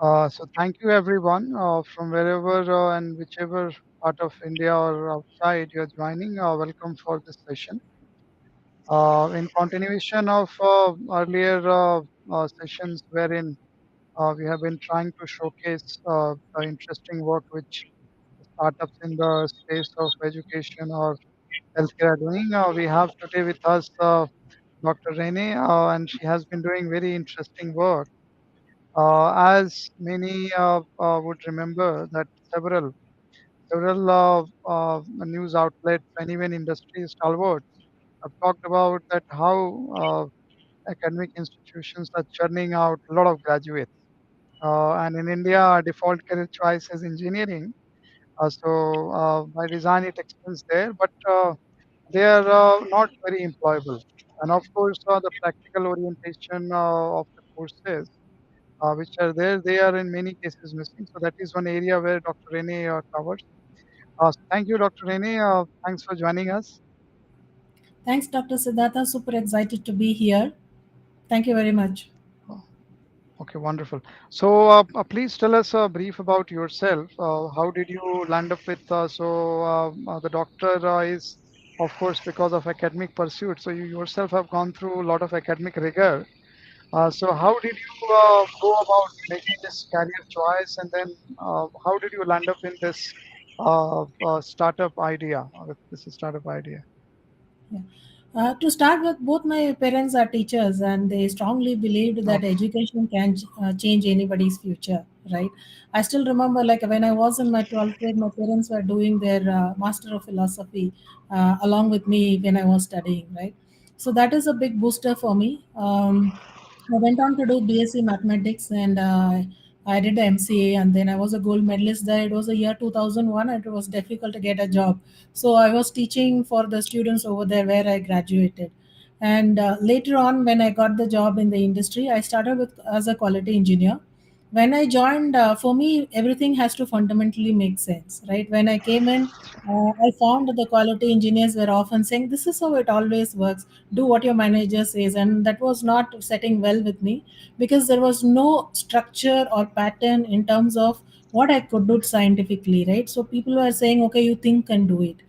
So thank you everyone from wherever and whichever part of India or outside you're joining. Welcome for this session. In continuation of earlier sessions wherein we have been trying to showcase the interesting work which startups in the space of education or healthcare are doing. We have today with us Dr. Rene, and she has been doing very interesting work. As many would remember that several news outlets and even industry stalwarts have talked about that how academic institutions are churning out a lot of graduates. And in India, our default career choice is engineering. By design, it extends there, but they are not very employable. And of course, the practical orientation of the courses which are there, they are in many cases missing. So that is one area where Dr. Rene covers. Thank you, Dr. Rene. Thanks for joining us. Thanks, Dr. Siddhartha. Super excited to be here. Thank you very much. Uh, Okay, wonderful. So, please tell us a brief about yourself. How did you land up with? The doctor is, of course, because of academic pursuit. So, you yourself have gone through a lot of academic rigor. So, how did you go about making this career choice, and then how did you land up in this startup idea? This startup idea. Yeah. To start with, both my parents are teachers, and they strongly believed that Okay. education can change anybody's future. Right? I still remember, like when I was in my 12th grade, my parents were doing their Master of Philosophy along with me when I was studying. Right? So that is a big booster for me. I went on to do BSc Mathematics, and I did the MCA, and then I was a gold medalist there. It was the year 2001, and it was difficult to get a job. So I was teaching for the students over there where I graduated. And later on, when I got the job in the industry, I started with as a quality engineer. When I joined, for me, everything has to fundamentally make sense, right? When I came in, I found that the quality engineers were often saying, "This is how it always works. Do what your manager says," and that was not setting well with me because there was no structure or pattern in terms of what I could do scientifically, right? So people were saying, "Okay, you think and do it."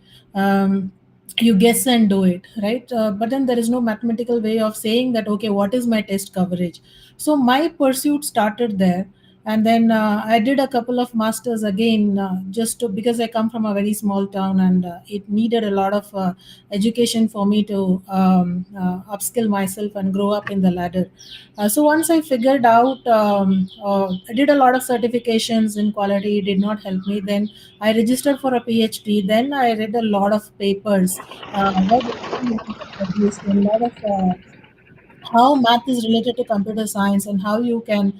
You guess and do it, right? But then there is no mathematical way of saying that, okay, what is my test coverage? So my pursuit started there. And then I did a couple of masters again, just to, because I come from a very small town, and it needed a lot of education for me to upskill myself and grow up in the ladder. So once I figured out, I did a lot of certifications in quality. It did not help me. Then I registered for a PhD. Then I read a lot of papers where the information was produced, a lot of how math is related to computer science and how you can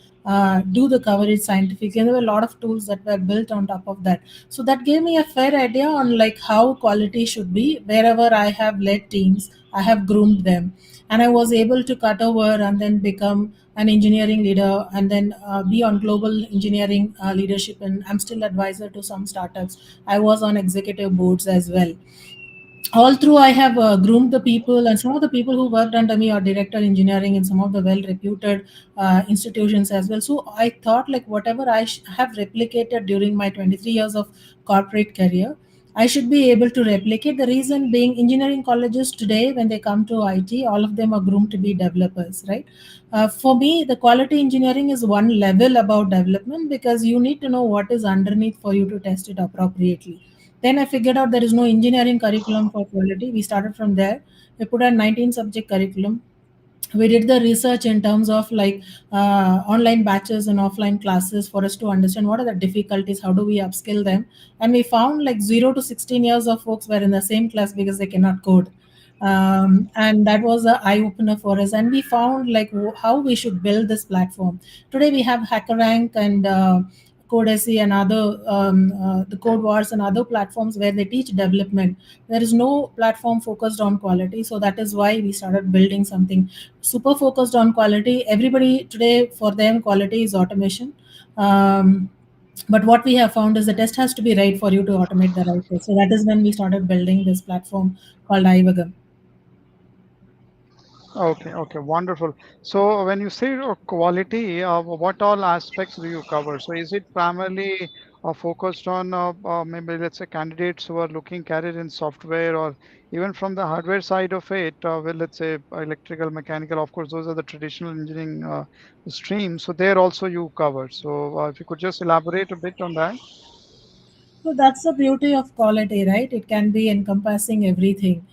do the coverage scientifically. And there were a lot of tools that were built on top of that. So that gave me a fair idea on like how quality should be. Wherever I have led teams, I have groomed them, and I was able to cut over and then become an engineering leader, and then be on global engineering leadership. And I'm still advisor to some startups. I was on executive boards as well. All through, I have groomed the people, and some of the people who worked under me are director engineering in some of the well reputed institutions as well. So I thought, like, whatever have replicated during my 23 years of corporate career, I should be able to replicate. The reason being, engineering colleges today, when they come to IT, all of them are groomed to be developers, right? For me, the quality engineering is one level above development, because you need to know what is underneath for you to test it appropriately. Then I figured out there is no engineering curriculum for quality. We started from there. We put a 19 subject curriculum. We did the research in terms of like online batches and offline classes for us to understand what are the difficulties, how do we upskill them. And we found like 0 to 16 years of folks were in the same class because they cannot code. And that was an eye opener for us, and we found like how we should build this platform. Today we have HackerRank and Codesi and other the Code Wars and other platforms where they teach development. There is no platform focused on quality, so that is why we started building something super focused on quality. Everybody today, for them, quality is automation. But what we have found is the test has to be right for you to automate the right test. So that is when we started building this platform called iWagam. Okay, okay, wonderful. So when you say quality, what all aspects do you cover? So is it primarily focused on maybe let's say candidates who are looking career in software, or even from the hardware side of it, well, let's say electrical, mechanical, of course, those are the traditional engineering streams. So there also you cover. So if you could just elaborate a bit on that. So that's the beauty of quality, right? It can be encompassing everything.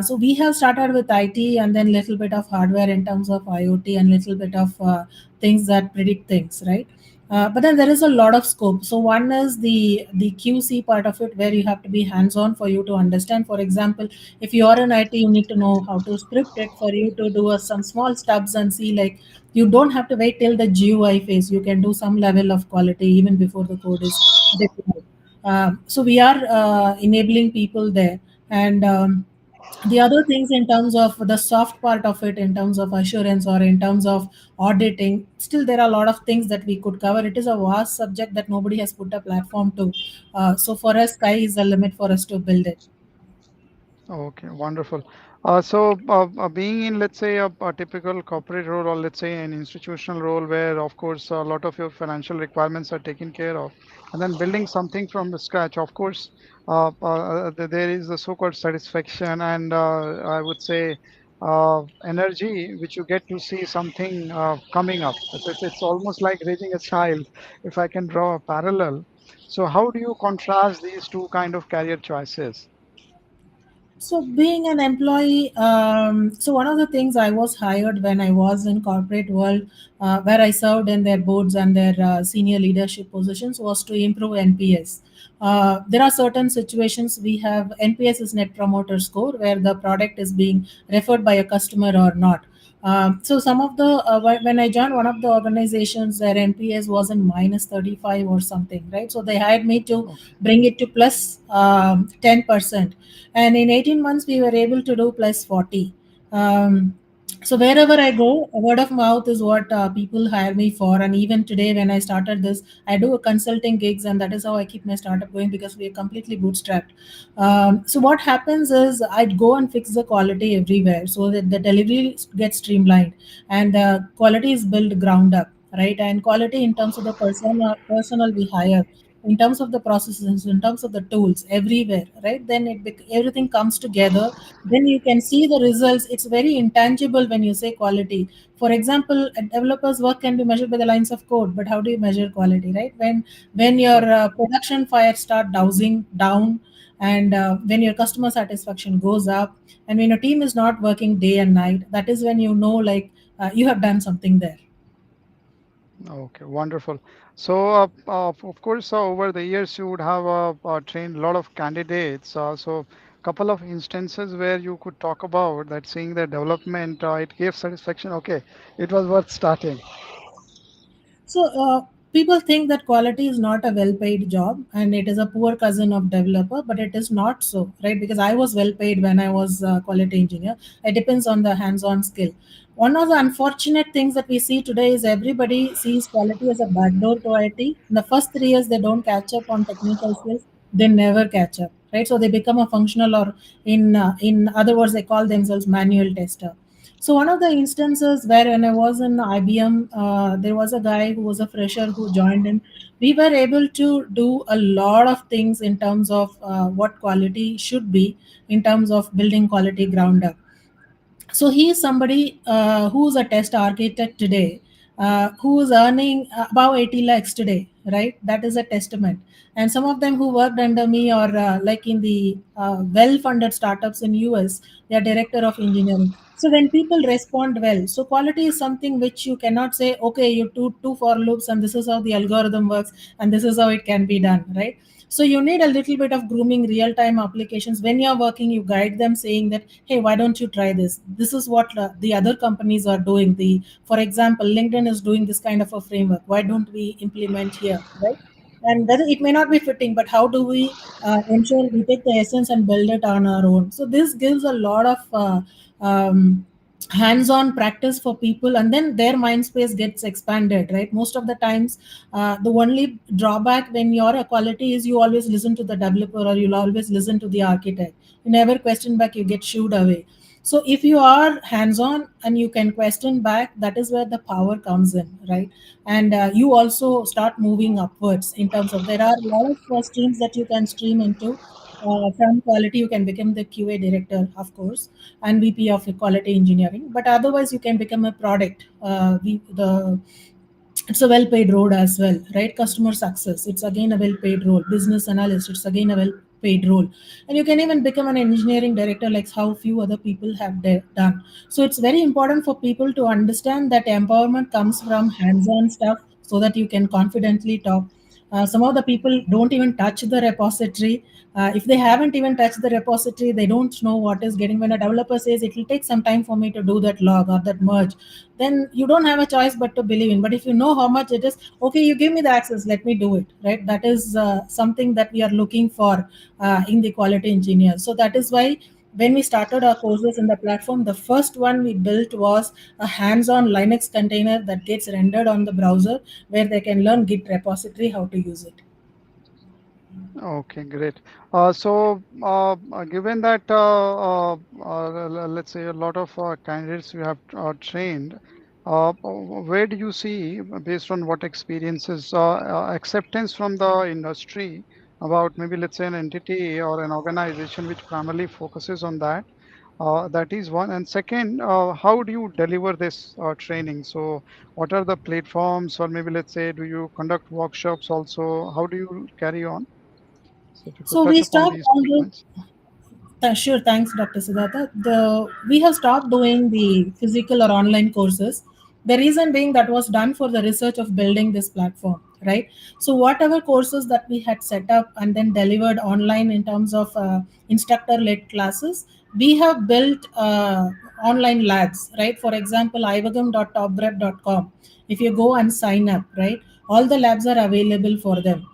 So we have started with IT and then little bit of hardware in terms of IoT and little bit of things that predict things, right? But then there is a lot of scope. So one is the QC part of it where you have to be hands on for you to understand. For example, if you are in IT, you need to know how to script it for you to do some small stubs and see like you don't have to wait till the GUI phase. You can do some level of quality even before the code is deployed. So we are enabling people there. And the other things in terms of the soft part of it, in terms of assurance or in terms of auditing, still there are a lot of things that we could cover. It is a vast subject that nobody has put a platform to. So for us, sky is the limit for us to build it. Okay, wonderful. Being in, let's say, a typical corporate role, or let's say an institutional role where, of course, a lot of your financial requirements are taken care of, and then building something from the scratch, of course, there is the so-called satisfaction and I would say energy which you get to see something coming up. It's almost like raising a child, if I can draw a parallel. So, how do you contrast these two kind of career choices? So being an employee, so one of the things I was hired when I was in corporate world, where I served in their boards and their senior leadership positions, was to improve NPS. There are certain situations we have NPS is Net Promoter Score, where the product is being referred by a customer or not. So some of the when I joined one of the organizations, their NPS was in minus 35 or something, right? So they hired me to Okay. bring it to plus 10%, and in 18 months we were able to do plus 40. So wherever I go, word of mouth is what people hire me for. And even today when I started this, I do a consulting gigs, and that is how I keep my startup going, because we are completely bootstrapped. So what happens is I'd go and fix the quality everywhere so that the delivery gets streamlined, and quality is built ground up, right? And quality in terms of the personal we hire, in terms of the processes, in terms of the tools, everywhere, right? Then everything comes together. Then you can see the results. It's very intangible when you say quality. For example, a developer's work can be measured by the lines of code, but how do you measure quality, right? When your True. production fire start dousing down, and when your customer satisfaction goes up, and when your team is not working day and night, that is when you know like you have done something there. Okay, wonderful. So, of course, over the years, you would have trained a lot of candidates. So, couple of instances where you could talk about that seeing the development, it gave satisfaction. Okay, it was worth starting. So people think that quality is not a well-paid job and it is a poor cousin of developer, but it is not so, right? Because I was well-paid when I was a quality engineer. It depends on the hands-on skill. One of the unfortunate things that we see today is everybody sees quality as a backdoor to IT. In the first 3 years, they don't catch up on technical skills. They never catch up, right? So they become a functional, or in other words, they call themselves manual tester. So one of the instances where when I was in IBM, there was a guy who was a fresher who joined in. We were able to do a lot of things in terms of what quality should be, in terms of building quality ground up. So he is somebody who's a test architect today, who is earning about 80 lakhs today, right? That is a testament. And some of them who worked under me, or like in the well-funded startups in US, they are director of engineering. So when people respond well, so quality is something which you cannot say, okay, you do two for loops and this is how the algorithm works and this is how it can be done, right? So you need a little bit of grooming, real time applications. When you're working, you guide them saying that, hey, why don't you try this? This is what the other companies are doing. For example, LinkedIn is doing this kind of a framework. Why don't we implement here, right? And that it may not be fitting, but how do we ensure we take the essence and build it on our own? So this gives a lot of hands-on practice for people, and then their mind space gets expanded, right? Most of the times the only drawback when you're a quality is you always listen to the developer, or you'll always listen to the architect. You never question back, you get shooed away. So if you are hands on and you can question back, that is where the power comes in, right? And you also start moving upwards in terms of, there are a lot of streams that you can stream into. From quality, you can become the QA director, of course, and VP of quality engineering. But otherwise, you can become a product. It's a well paid role as well, right? Customer success, it's again a well paid role. Business analyst, it's again a well paid role. And you can even become an engineering director, like how few other people have done. So it's very important for people to understand that empowerment comes from hands on stuff, so that you can confidently talk. Some of the people don't even touch the repository. If they haven't even touched the repository, they don't know what is getting. When a developer says it will take some time for me to do that log or that merge, then you don't have a choice but to believe in. But if you know how much it is, okay, you give me the access, let me do it, right? That is something that we are looking for in the quality engineer. So that is why when we started our courses in the platform, the first one we built was a hands-on Linux container that gets rendered on the browser, where they can learn Git repository, how to use it. Okay, great. Given that, let's say a lot of candidates you have trained, where do you see, based on what experiences, acceptance from the industry about maybe, let's say, an entity or an organization which primarily focuses on that? That is one. And second, how do you deliver this training? So, what are the platforms, or maybe, let's say, do you conduct workshops also? How do you carry on? So if you could So touch we upon stopped these all two the points. Sure, thanks, Dr. Siddhartha. We have stopped doing the physical or online courses. The reason being that was done for the research of building this platform, right? So whatever courses that we had set up and then delivered online in terms of instructor-led classes, we have built online labs, right? For example, ivagam.topgrep.com. If you go and sign up, right, all the labs are available for them.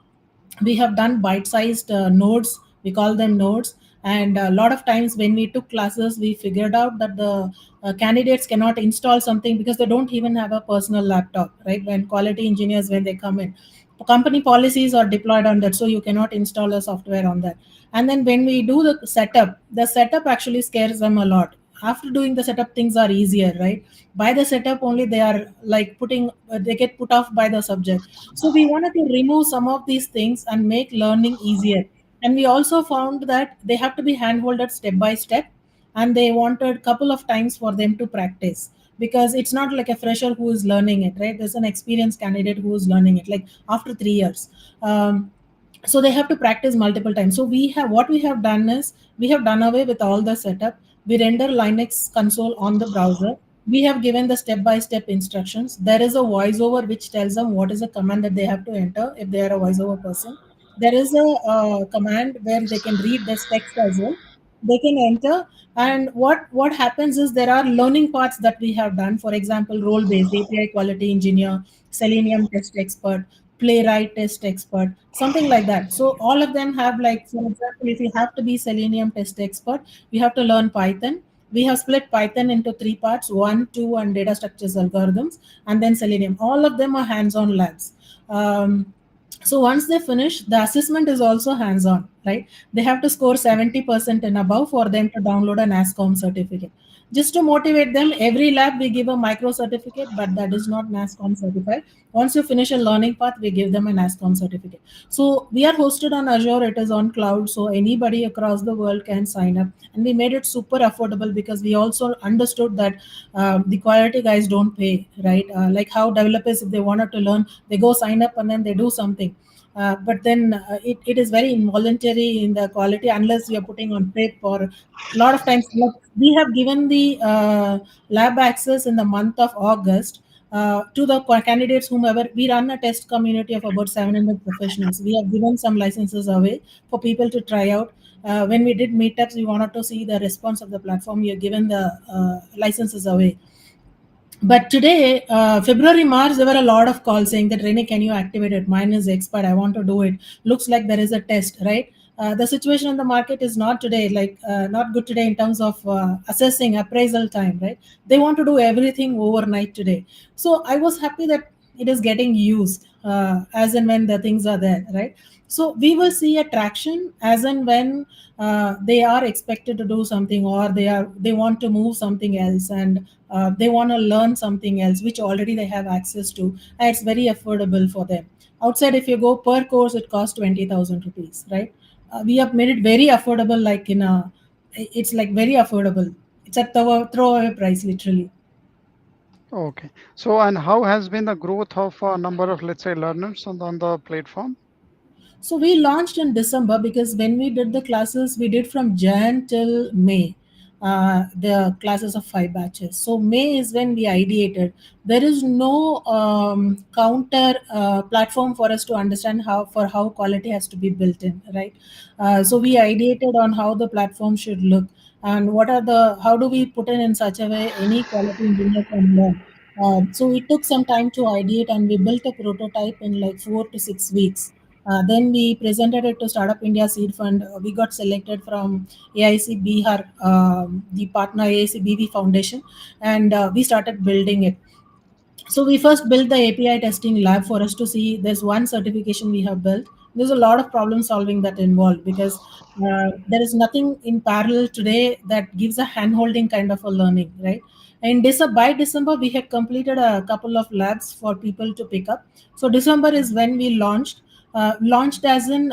We have done bite-sized nodes, we call them nodes. And a lot of times when we took classes, we figured out that the candidates cannot install something because they don't even have a personal laptop, right? When quality engineers, when they come in, company policies are deployed on that, so you cannot install a software on that. And then when we do the setup actually scares them a lot. After doing the setup, things are easier, right? By the setup only, they are like they get put off by the subject. So we wanted to remove some of these things and make learning easier. And we also found that they have to be handholded step by step, and they wanted a couple of times for them to practice, because it's not like a fresher who is learning it, right? There's an experienced candidate who is learning it, like after 3 years. So they have to practice multiple times. So what we have done is, we have done away with all the setup. We render Linux console on the browser. We have given the step by step instructions. There is a voiceover which tells them what is the command that they have to enter if they are a voiceover person. There is a command where they can read this text as well. They can enter. And what happens is, there are learning paths that we have done. For example, role based API quality engineer, Selenium test expert, playwright test expert, something like that. So all of them have, like, for example, if you have to be Selenium test expert, you have to learn Python. We have split Python into three parts: one, two, and data structures algorithms, and then Selenium. All of them are hands-on labs. So once they finish, the assessment is also hands-on, right? They have to score 70% and above for them to download an NASCOM certificate. Just to motivate them, every lab we give a micro certificate, but that is not NASCOM certified. Once you finish a learning path, we give them a NASCOM certificate. So we are hosted on Azure, it is on cloud, so anybody across the world can sign up. And we made it super affordable, because we also understood that the quality guys don't pay, right? Like how developers, if they wanted to learn, they go sign up and then they do something. But then it is very involuntary in the quality, unless you're putting on pip. Or a lot of times, like, we have given the lab access in the month of August to the candidates, whomever. We run a test community of about 700 professionals. We have given some licenses away for people to try out. When we did meetups, we wanted to see the response of the platform. We have given the licenses away. But today, February, March, there were a lot of calls saying that, Rene, can you activate it? Mine is expired. I want to do it. Looks like there is a test, right? The situation in the market is not today, like not good today in terms of assessing appraisal time, right? They want to do everything overnight today. So I was happy that it is getting used. as and when the things are there, right? So we will see a traction as and when they are expected to do something, or they want to move something else, and they want to learn something else which already they have access to, and it's very affordable for them. Outside, if you go per course, it costs 20,000 rupees, right? We have made it very affordable, like in a, it's like very affordable. It's a throwaway price, literally. Okay. So, and how has been the growth of a number of, let's say, learners on the platform? So we launched in December because when we did the classes, we did from Jan till May, the classes of 5 batches. So May is when we ideated. There is no counter platform for us to understand how quality has to be built in, right? So we Okay. ideated on how the platform should look, and what are the how do we put it in such a way any quality engineer can learn. So it took some time to ideate, and we built a prototype in like 4 to 6 weeks. Then we presented it to Startup India Seed Fund. We got selected from AIC Bihar, the partner AIC BV Foundation, and we started building it. So we first built the API testing lab for us to see. There's one certification we have built. There's a lot of problem solving that involved, because there is nothing in parallel today that gives a hand holding kind of a learning, right? And by December, we had completed a couple of labs for people to pick up. So December is when we launched. Launched as in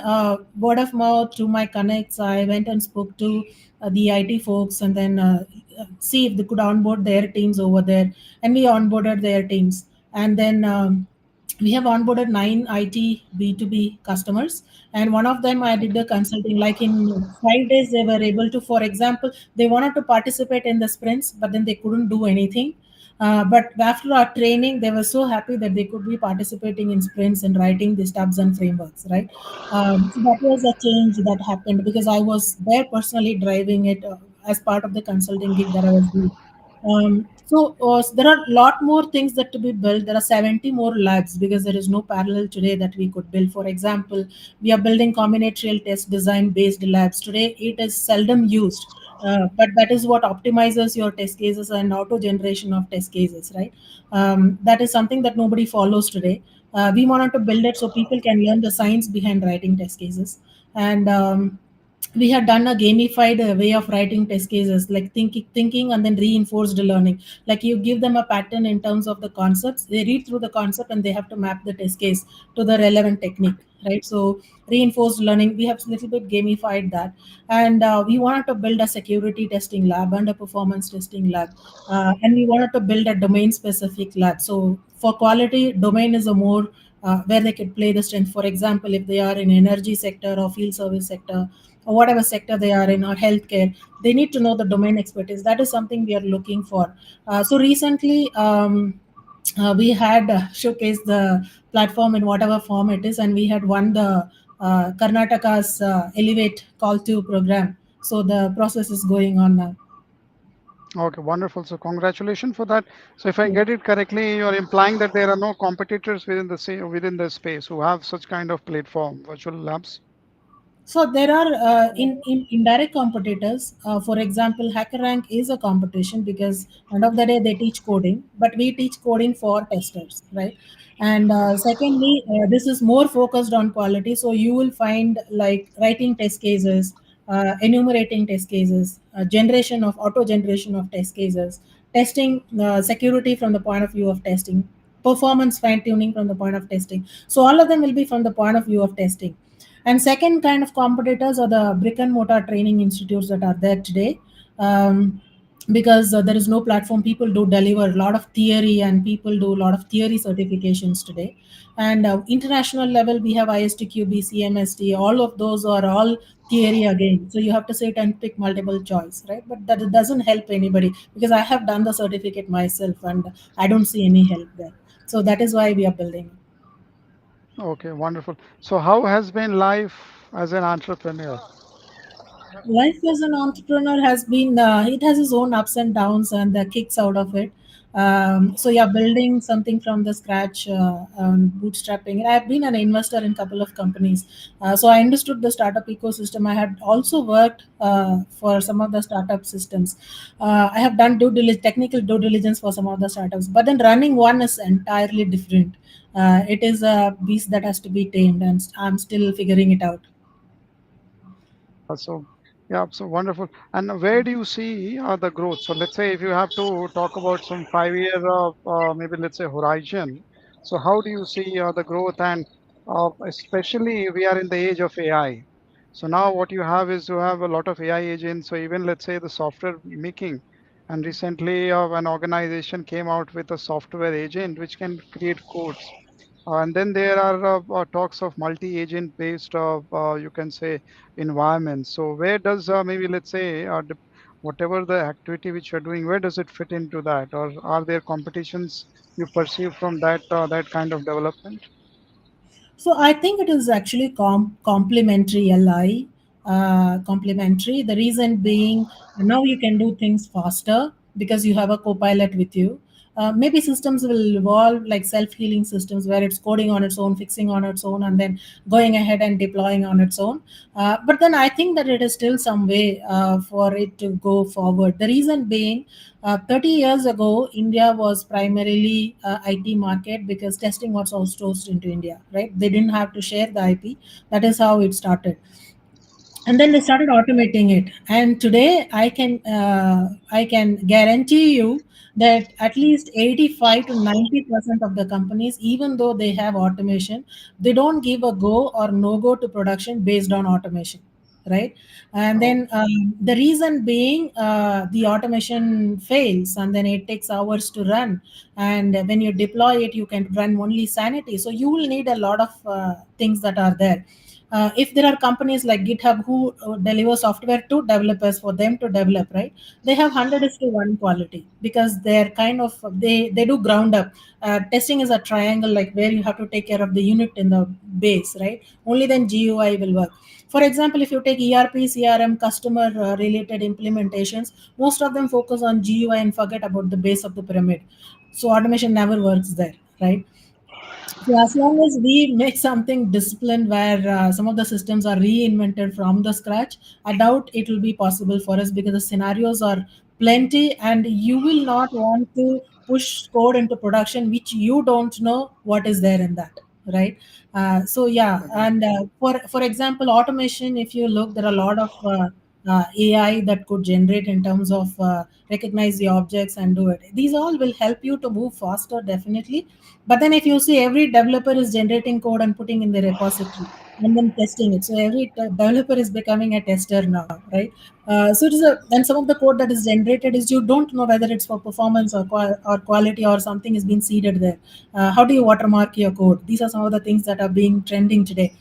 word of mouth through my connects. I went and spoke to the IT folks, and then see if they could onboard their teams over there, and we onboarded their teams. And then we have onboarded 9 IT B2B customers, and one of them I did the consulting. Like in 5 days, they were able to, for example, they wanted to participate in the sprints, but then they couldn't do anything. But after our training, they were so happy that they could be participating in sprints and writing the stubs and frameworks, right? So that was a change that happened because I was there personally driving it as part of the consulting gig that I was doing. There are a lot more things that to be built. There are 70 more labs because there is no parallel today that we could build. For example, we are building combinatorial test design based labs. Today, it is seldom used, but that is what optimizes your test cases and auto generation of test cases, right? That is something that nobody follows today. We wanted to build it so people can learn the science behind writing test cases. And we had done a gamified way of writing test cases, like thinking and then reinforced learning. Like you give them a pattern in terms of the concepts, they read through the concept, and they have to map the test case to the relevant technique, right? So reinforced learning, we have a little bit gamified that. And we wanted to build a security testing lab and a performance testing lab, and we wanted to build a domain specific lab. So for quality, domain is a more where they could play the strength. For example, if they are in energy sector or field service sector, or whatever sector they are in, or healthcare, they need to know the domain expertise. That is something we are looking for. So recently, we had showcased the platform in whatever form it is, and we had won the Karnataka's Elevate Call to program. So the process is going on now. Okay, wonderful. So, congratulations for that. So, if I Yeah. get it correctly, you're implying that there are no competitors within the space who have such kind of platform, virtual labs. So there are in indirect competitors. For example, HackerRank is a competition because end of the day they teach coding, but we teach coding for testers, right? And secondly, this is more focused on quality. So you will find like writing test cases, enumerating test cases, generation of auto generation of test cases, testing security from the point of view of testing, performance fine tuning from the point of testing. So all of them will be from the point of view of testing. And second kind of competitors are the brick and mortar training institutes that are there today. Because there is no platform, people do deliver a lot of theory, and people do a lot of theory certifications today. And international level, we have ISTQB, CMST, all of those are all theory again. So you have to sit and pick multiple choice, right? But that doesn't help anybody because I have done the certificate myself and I don't see any help there. So that is why we are building. Okay, wonderful. So, how has been life as an entrepreneur? Life as an entrepreneur has been it has its own ups and downs and the kicks out of it. So yeah, building something from the scratch, bootstrapping. I've been an investor in a couple of companies, so I understood the startup ecosystem. I had also worked for some of the startup systems. I have done technical due diligence for some of the startups, but then running one is entirely different. It is a beast that has to be tamed, and I'm still figuring it out. So, yeah, so wonderful. And where do you see the growth? So, let's say if you have to talk about some 5 year, maybe let's say horizon. So, how do you see the growth? And especially we are in the age of AI. So now what you have is you have a lot of AI agents. So even let's say the software making, and recently an organization came out with a software agent which can create codes. And then there are talks of multi-agent based, you can say, environments. So where does maybe let's say whatever the activity which you're doing, where does it fit into that, or are there competitions you perceive from that kind of development? So I think it is actually complementary, Li. Complementary. The reason being, now you can do things faster because you have a co-pilot with you. Maybe systems will evolve like self-healing systems where it's coding on its own, fixing on its own, and then going ahead and deploying on its own. But then I think that it is still some way for it to go forward. The reason being, 30 years ago, India was primarily IT market because testing was outsourced into India, right? They didn't have to share the IP. That is how it started, and then they started automating it. And today I can guarantee you that at least 85 to 90% of the companies, even though they have automation, they don't give a go or no go to production based on automation, right? And Oh, then the reason being, the automation fails and then it takes hours to run, and when you deploy it you can run only sanity, so you will need a lot of things that are there. If there are companies like GitHub who deliver software to developers for them to develop, right? They have 100 is to 1 quality because they're kind of they do ground up. Testing is a triangle, like where you have to take care of the unit in the base, right? Only then GUI will work. For example, if you take ERP, CRM, customer related implementations, most of them focus on GUI and forget about the base of the pyramid. So automation never works there, right? So as long as we make something disciplined where some of the systems are reinvented from the scratch, I doubt it will be possible for us because the scenarios are plenty, and you will not want to push code into production which you don't know what is there in that, right? So yeah, agree. and for example, automation. If you look, there are a lot of AI that could generate in terms of recognize the objects and do it. These all will help you to move faster, definitely. But then if you see, every developer is generating code and putting in the repository and then testing it. So every developer is becoming a tester now, right? So it is and some of the code that is generated is you don't know whether it's for performance or or quality or something is being seeded there. How do you watermark your code? These are some of the things that are being trending today.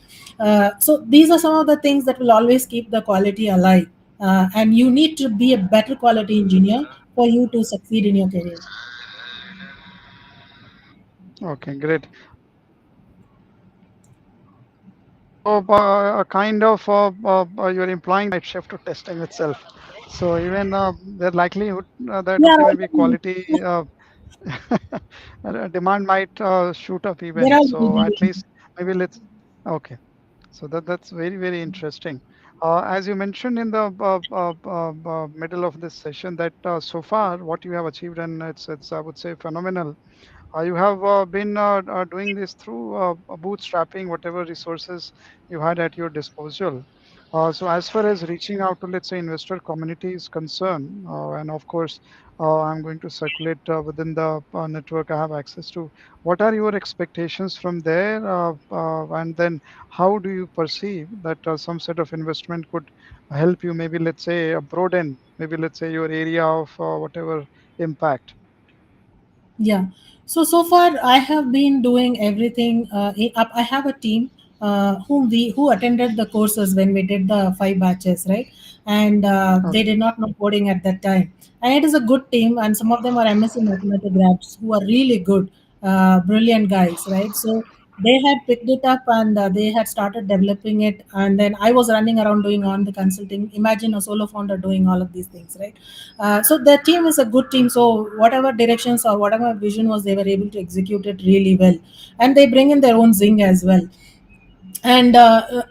So these are some of the things that will always keep the quality alive. And you need to be a better quality engineer for you to succeed in your career. Okay, great. So, a kind of you're implying night shift to testing itself. So even the likelihood that Yeah, okay, maybe right. quality demand might shoot up There even. are So at least maybe let's. Okay. So that's very, very interesting. As you mentioned in the middle of this session, that so far what you have achieved, and it's I would say phenomenal. You have been doing this through bootstrapping whatever resources you had at your disposal. So as far as reaching out to, let's say, investor community is concerned, and of course, I'm going to circulate within the network I have access to. What are your expectations from there? And then how do you perceive that some set of investment could help you, maybe, let's say, broaden, maybe, let's say, your area of whatever impact? Yeah. So far I have been doing everything. I have a team who attended the courses when we did the 5 batches, right? And they did not know coding at that time. And it is a good team, and some of them are MSc mathematics grads who are really good, brilliant guys, right? So They had picked it up and they had started developing it, and then I was running around doing on the consulting. Imagine a solo founder doing all of these things, right? So their team is a good team, so whatever directions or whatever vision was, they were able to execute it really well, and they bring in their own zing as well. And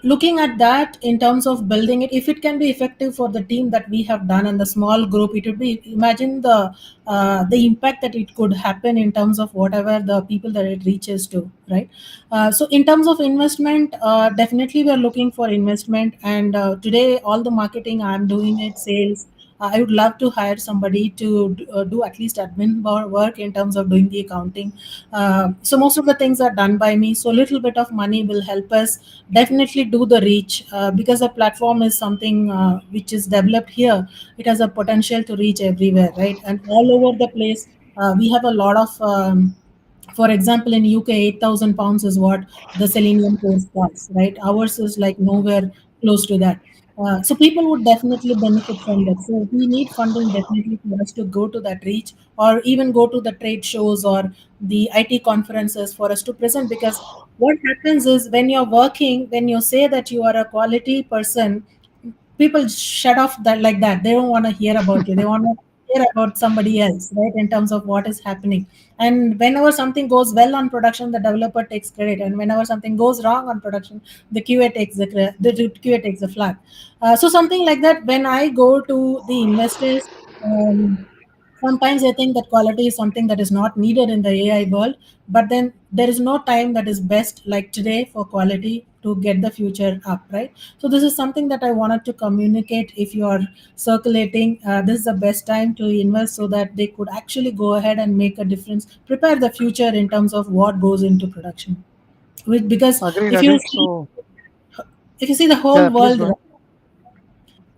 looking at that in terms of building it, if it can be effective for the team that we have done and the small group, it would be, imagine the impact that it could happen in terms of whatever the people that it reaches to, right? So in terms of investment, definitely we are looking for investment, and today all the marketing I'm doing it, sales, I would love to hire somebody to do at least admin work in terms of doing the accounting. So most of the things are done by me. So little bit of money will help us definitely do the reach, because the platform is something which is developed here. It has a potential to reach everywhere, right? And all over the place, we have a lot of. For example, in UK, 8,000 pounds is what the Selenium course costs, right? Ours is like nowhere close to that. So people would definitely benefit from that. So we need funding definitely for us to go to that reach, or even go to the trade shows or the IT conferences for us to present. Because what happens is, when you're working, when you say that you are a quality person, people shut off that like that. They don't want to hear about you. They want to hear about somebody else, right? In terms of what is happening. And whenever something goes well on production, the developer takes credit. And whenever something goes wrong on production, the QA takes the QA takes the flag. So something like that. When I go to the investors, um, sometimes I think that quality is something that is not needed in the AI world, but then there is no time that is best like today for quality to get the future up, right? So this is something that I wanted to communicate. If you are circulating, this is the best time to invest, so that they could actually go ahead and make a difference, prepare the future in terms of what goes into production. Because Agreed, if you agreed. see, So if you see the whole yeah, please world, go ahead.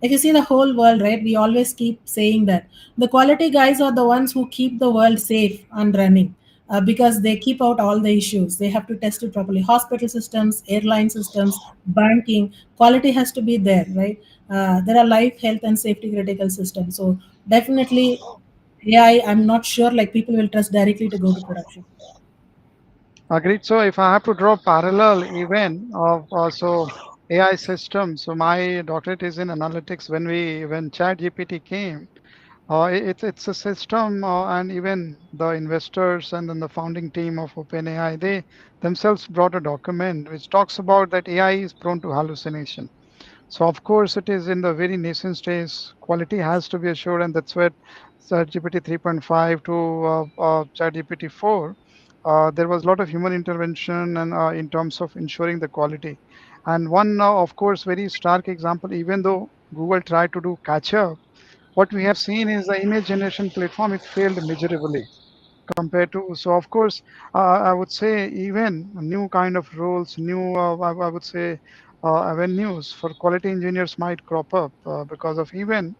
if you see the whole world, right, we always keep saying that the quality guys are the ones who keep the world safe and running, because they keep out all the issues. They have to test it properly. Hospital systems, airline systems, banking, quality has to be there, right? There are life, health, and safety critical systems. So definitely, AI, I'm not sure like people will trust directly to go to production. Agreed. So if I have to draw parallel even of AI systems, so my doctorate is in analytics. When ChatGPT came, it's a system, and even the investors and then the founding team of OpenAI, they themselves brought a document which talks about that AI is prone to hallucination. So of course it is in the very nascent stage. Quality has to be assured, and that's where ChatGPT 3.5 to ChatGPT 4. There was a lot of human intervention and in terms of ensuring the quality. And one, of course, very stark example. Even though Google tried to do catch up, what we have seen is the image generation platform. It failed miserably compared to. So of course, I would say even new kind of roles, new I would say avenues for quality engineers might crop up because of even.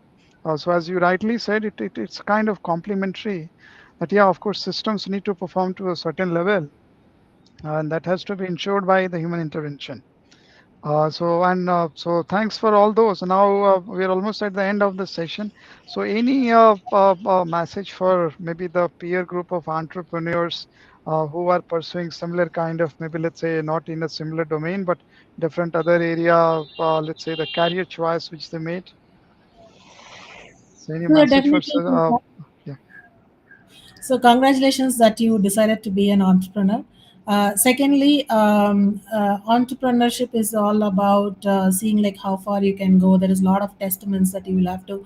So as you rightly said, it's kind of complementary. That yeah, of course, systems need to perform to a certain level, and that has to be ensured by the human intervention. So thanks for all those. Now we're almost at the end of the session. So any message for maybe the peer group of entrepreneurs who are pursuing similar kind of, maybe let's say not in a similar domain but different other area, let's say the career choice which they made. So any So message for definitely. yeah. So, congratulations that you decided to be an entrepreneur. Secondly, entrepreneurship is all about seeing like how far you can go. There is a lot of testaments that you will have to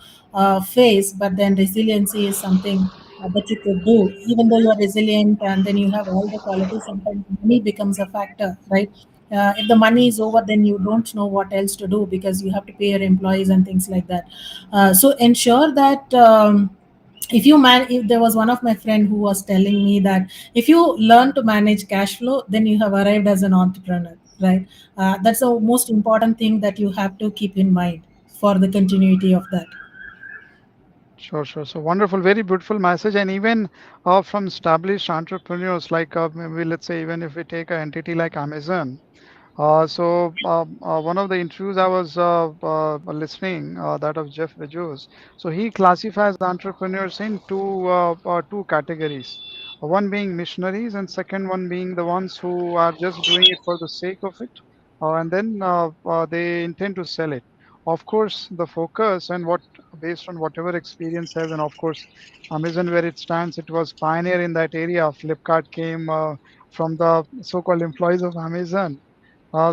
face, but then resiliency is something that you could do. Even though you are resilient and then you have all the qualities, sometimes money becomes a factor, right? If the money is over, then you don't know what else to do because you have to pay your employees and things like that. So ensure that. If there was one of my friend who was telling me that if you learn to manage cash flow, then you have arrived as an entrepreneur, right? That's the most important thing that you have to keep in mind for the continuity of that. Sure, sure. So wonderful, very beautiful message. And even from established entrepreneurs, like maybe let's say, even if we take an entity like Amazon. One of the interviews I was listening, that of Jeff Bezos. So he classifies entrepreneurs in two categories. One being missionaries, and second one being the ones who are just doing it for the sake of it, and then they intend to sell it. Of course, the focus and what based on whatever experience has, and of course, Amazon where it stands, it was pioneer in that area. Flipkart came from the so-called employees of Amazon.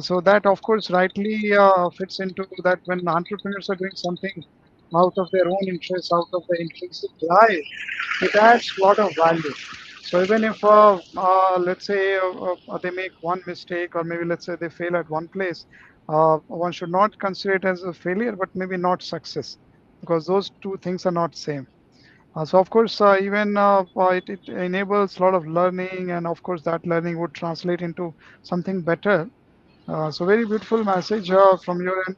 So that, of course, rightly fits into that when entrepreneurs are doing something out of their own interest, out of the intrinsic life, it adds a lot of value. So even if, let's say, they make one mistake, or maybe let's say they fail at one place, one should not consider it as a failure, but maybe not success, because those two things are not same. So of course, even it enables a lot of learning, and of course that learning would translate into something better. So very beautiful message from your end.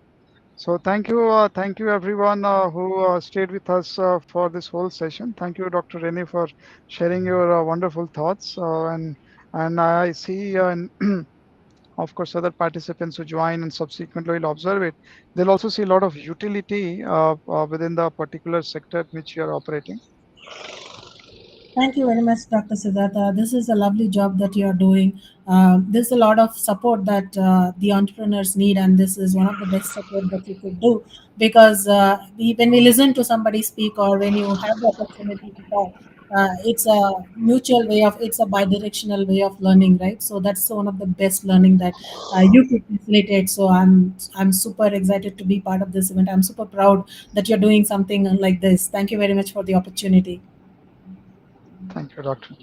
So thank you everyone who stayed with us for this whole session. Thank you, Dr. Rene, for sharing your wonderful thoughts. And I see, and of course, other participants who join and subsequently will observe it. They'll also see a lot of utility within the particular sector which you are operating. Thank you very much, Dr. Siddhartha. This is a lovely job that you are doing. There's a lot of support that the entrepreneurs need, and this is one of the best support that you could do because when we listen to somebody speak or when you have the opportunity to talk, it's a mutual way of, it's a bi-directional way of learning, right? So that's one of the best learning that you could facilitate. So I'm super excited to be part of this event. I'm super proud that you're doing something like this. Thank you very much for the opportunity. Thank you, Doctor.